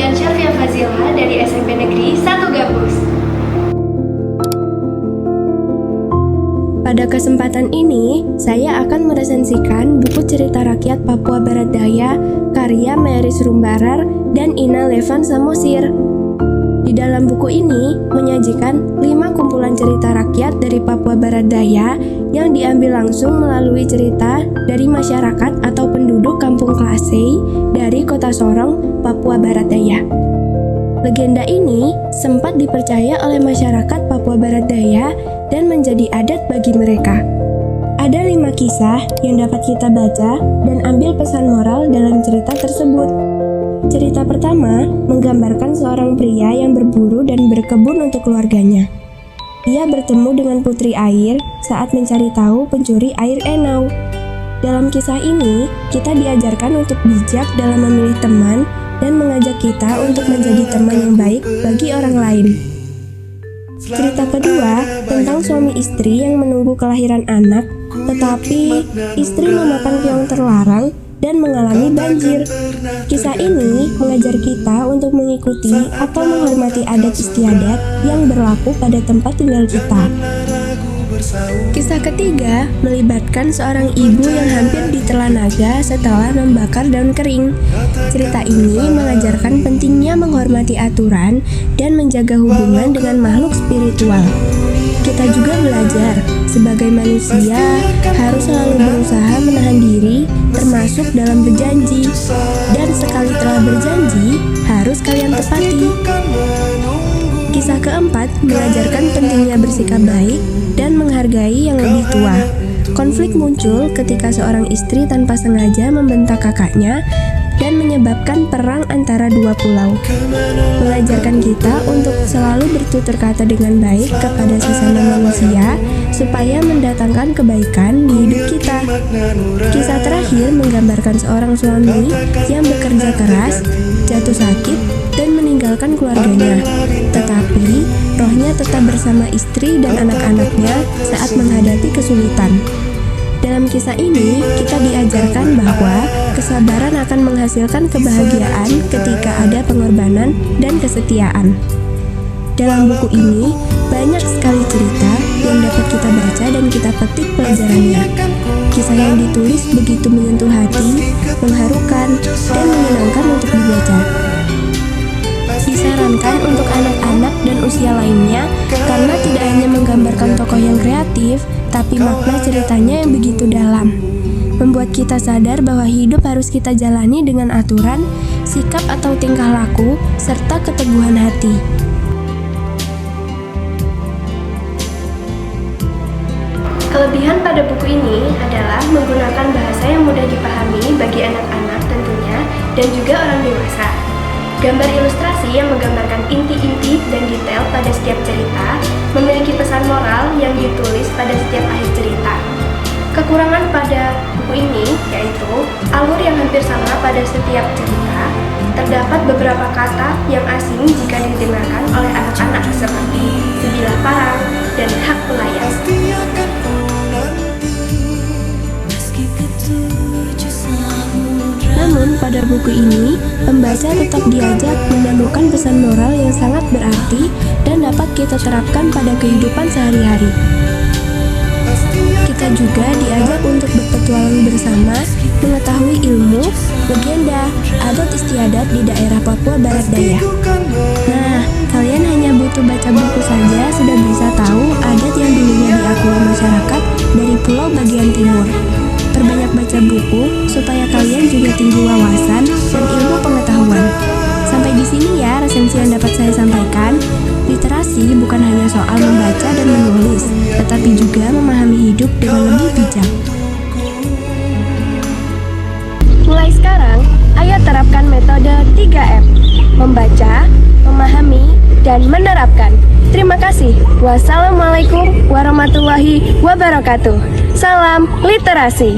dengan Syarfia Fazila dari SMP Negeri 1 Gabus. Pada kesempatan ini, saya akan meresensikan buku cerita rakyat Papua Barat Daya karya Meris Rumbarar dan Ina Levan Samosir. Di dalam buku ini menyajikan 5 kumpulan cerita rakyat dari Papua Barat Daya yang diambil langsung melalui cerita dari masyarakat atau penduduk kampung Klasei dari Kota Sorong, Papua Barat Daya. Legenda ini sempat dipercaya oleh masyarakat Papua Barat Daya dan menjadi adat bagi mereka. Ada 5 kisah yang dapat kita baca dan ambil pesan moral dalam cerita tersebut. Cerita pertama menggambarkan seorang pria yang berburu dan berkebun untuk keluarganya. Ia bertemu dengan putri air saat mencari tahu pencuri air Enau. Dalam kisah ini, kita diajarkan untuk bijak dalam memilih teman dan mengajak kita untuk menjadi teman yang baik bagi orang lain. Cerita kedua tentang suami istri yang menunggu kelahiran anak, tetapi istri memakan piong terlarang dan mengalami banjir. Kisah ini mengajar kita untuk mengikuti atau menghormati adat istiadat yang berlaku pada tempat tinggal kita. Kisah ketiga melibatkan seorang ibu yang hampir ditelan naga setelah membakar daun kering. Cerita ini mengajarkan pentingnya menghormati aturan dan menjaga hubungan dengan makhluk spiritual. Kita juga belajar, sebagai manusia harus selalu berusaha menahan diri, termasuk dalam berjanji. Dan sekali telah berjanji, harus kalian tepati. Kisah keempat mengajarkan pentingnya bersikap baik dan menghargai yang lebih tua. Konflik muncul ketika seorang istri tanpa sengaja membentak kakaknya dan menyebabkan perang antara 2 pulau. Mengajarkan kita untuk selalu bertutur kata dengan baik kepada sesama manusia supaya mendatangkan kebaikan di hidup kita. Kisah terakhir menggambarkan seorang suami yang bekerja keras, jatuh sakit, dan meninggalkan keluarganya. Tetapi rohnya tetap bersama istri dan anak-anaknya saat menghadapi kesulitan. Dalam kisah ini, kita diajarkan bahwa kesabaran akan menghasilkan kebahagiaan ketika ada pengorbanan dan kesetiaan. Dalam buku ini, banyak sekali cerita yang dapat kita baca dan kita petik pelajarannya. Kisah yang ditulis begitu menyentuh hati, mengharukan, dan menyenangkan untuk dibaca. Disarankan untuk anak-anak dan usia lainnya karena tidak hanya menggambarkan tokoh yang kreatif, tapi makna ceritanya yang begitu dalam. Membuat kita sadar bahwa hidup harus kita jalani dengan aturan, sikap atau tingkah laku, serta keteguhan hati. Kelebihan pada buku ini adalah menggunakan bahasa yang mudah dipahami bagi anak-anak tentunya dan juga orang dewasa. Gambar ilustrasi yang menggambarkan inti-inti dan detail pada setiap cerita memiliki pesan moral yang ditulis pada setiap akhir cerita. Kekurangan pada buku ini yaitu alur yang hampir sama pada setiap cerita. Terdapat beberapa kata yang asing jika didengarkan oleh anak-anak seperti sebilah parang dan hak pelayar. Namun pada buku ini, pembaca tetap diajak menemukan pesan moral yang sangat berarti dan dapat kita terapkan pada kehidupan sehari-hari. Kita juga diajak untuk berpetualang bersama, mengetahui ilmu, legenda, adat istiadat di daerah Papua Barat Daya. Nah, kalian hanya butuh baca buku saja sudah bisa tahu adat yang dulunya diakui masyarakat dari pulau bagian timur. Perbanyak baca buku supaya kalian juga tinggi wawasan dan ilmu pengetahuan. Sampai di sini ya resensi yang dapat saya sampaikan. Literasi bukan hanya soal membaca dan menulis, tetapi juga memahami hidup dengan lebih bijak. Mulai sekarang, ayo terapkan metode 3M. Membaca, memahami, dan menerapkan. Terima kasih. Wassalamualaikum warahmatullahi wabarakatuh. Salam literasi.